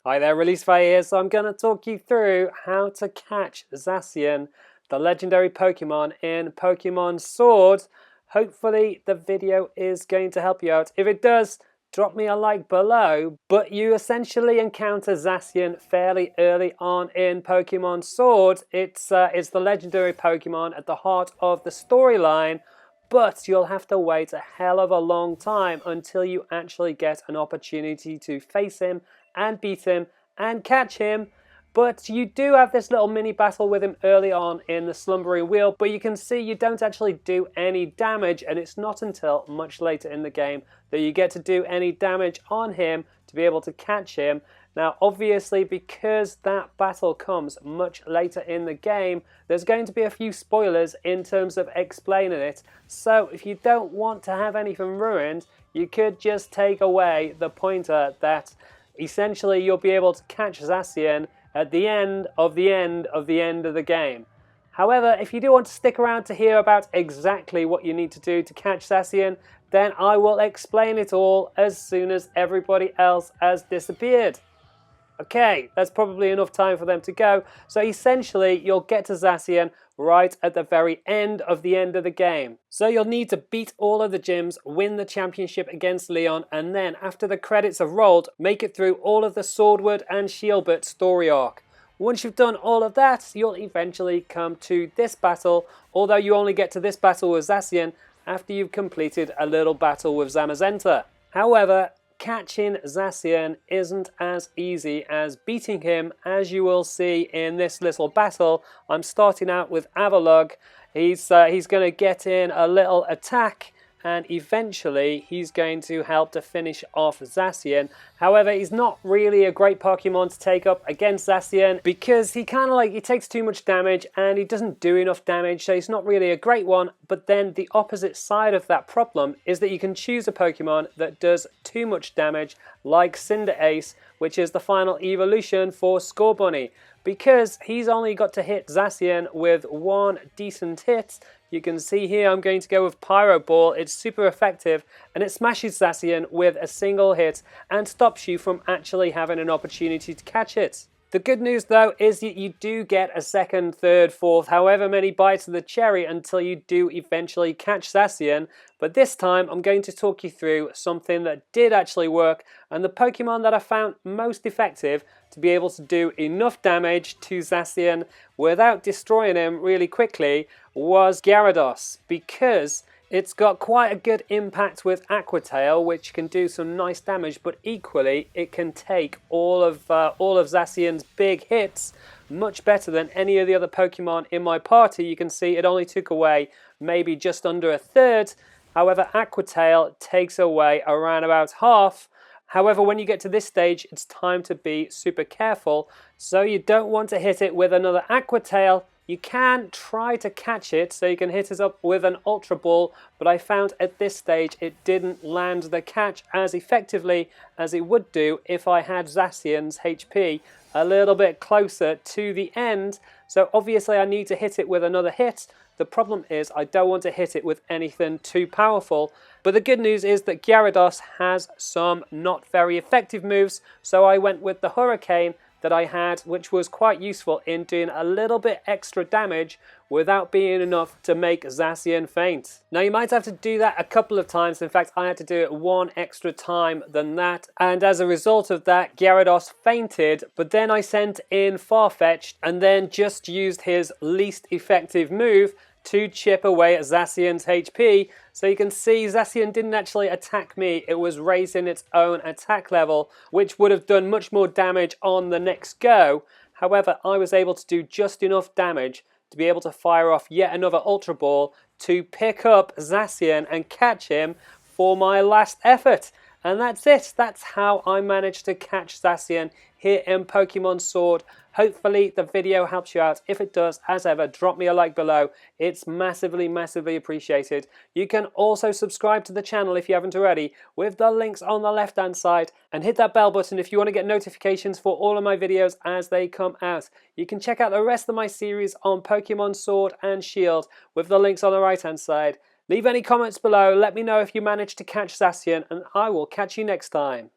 Hi there, Release Fire here, so I'm going to talk you through how to catch Zacian, the legendary Pokemon in Pokémon Sword. Hopefully the video is going to help you out. If it does, drop me a like below. But you essentially encounter Zacian fairly early on in Pokémon Sword. It's the legendary Pokemon at the heart of the storyline, but you'll have to wait a hell of a long time until you actually get an opportunity to face him and beat him and catch him. But you do have this little mini battle with him early on in the Slumbering Weald, but you can see you don't actually do any damage, and it's not until much later in the game that you get to do any damage on him to be able to catch him. Now obviously, because that battle comes much later in the game, there's going to be a few spoilers in terms of explaining it. So if you don't want to have anything ruined, you could just take away the pointer that essentially you'll be able to catch Zacian at the end of the end of the end of the game. However, if you do want to stick around to hear about exactly what you need to do to catch Zacian, then I will explain it all as soon as everybody else has disappeared. Okay, that's probably enough time for them to go. So essentially, you'll get to Zacian right at the very end of the game. So you'll need to beat all of the gyms, win the championship against Leon, and then after the credits have rolled, make it through all of the Swordwood and Shieldbert story arc. Once you've done all of that, you'll eventually come to this battle, although you only get to this battle with Zacian after you've completed a little battle with Zamazenta. However, catching Zacian isn't as easy as beating him, as you will see in this little battle. I'm starting out with Avalugg. He's going to get in a little attack, and eventually he's going to help to finish off Zacian. However, he's not really a great Pokemon to take up against Zacian because he takes too much damage and he doesn't do enough damage, so he's not really a great one. But then the opposite side of that problem is that you can choose a Pokemon that does too much damage, like Cinderace, which is the final evolution for Scorbunny. Because he's only got to hit Zacian with one decent hit, you can see here I'm going to go with Pyro Ball. It's super effective and it smashes Zacian with a single hit and stops you from actually having an opportunity to catch it. The good news though is that you do get a second, third, fourth, however many bites of the cherry until you do eventually catch Zacian. But this time I'm going to talk you through something that did actually work, and the Pokemon that I found most effective to be able to do enough damage to Zacian without destroying him really quickly was Gyarados, because it's got quite a good impact with Aqua Tail, which can do some nice damage, but equally it can take all of Zacian's big hits much better than any of the other Pokemon in my party. You can see it only took away maybe just under a third. However, Aqua Tail takes away around about half. However, when you get to this stage, it's time to be super careful. So you don't want to hit it with another Aqua Tail. You can try to catch it, so you can hit it up with an Ultra Ball, but I found at this stage it didn't land the catch as effectively as it would do if I had Zacian's HP a little bit closer to the end. So obviously I need to hit it with another hit. The problem is I don't want to hit it with anything too powerful. But the good news is that Gyarados has some not very effective moves, so I went with the Hurricane that I had, which was quite useful in doing a little bit extra damage without being enough to make Zacian faint. Now you might have to do that a couple of times. In fact, I had to do it one extra time than that, and as a result of that, Gyarados fainted. But then I sent in Farfetch'd and then just used his least effective move to chip away at Zacian's HP. So you can see Zacian didn't actually attack me, it was raising its own attack level, which would have done much more damage on the next go. However, I was able to do just enough damage to be able to fire off yet another Ultra Ball to pick up Zacian and catch him for my last effort. And that's it. That's how I managed to catch Zacian here in Pokemon Sword. Hopefully the video helps you out. If it does, as ever, drop me a like below. It's massively, massively appreciated. You can also subscribe to the channel if you haven't already, with the links on the left hand side, and hit that bell button if you want to get notifications for all of my videos as they come out. You can check out the rest of my series on Pokemon Sword and Shield with the links on the right hand side. Leave any comments below, let me know if you managed to catch Zacian, and I will catch you next time.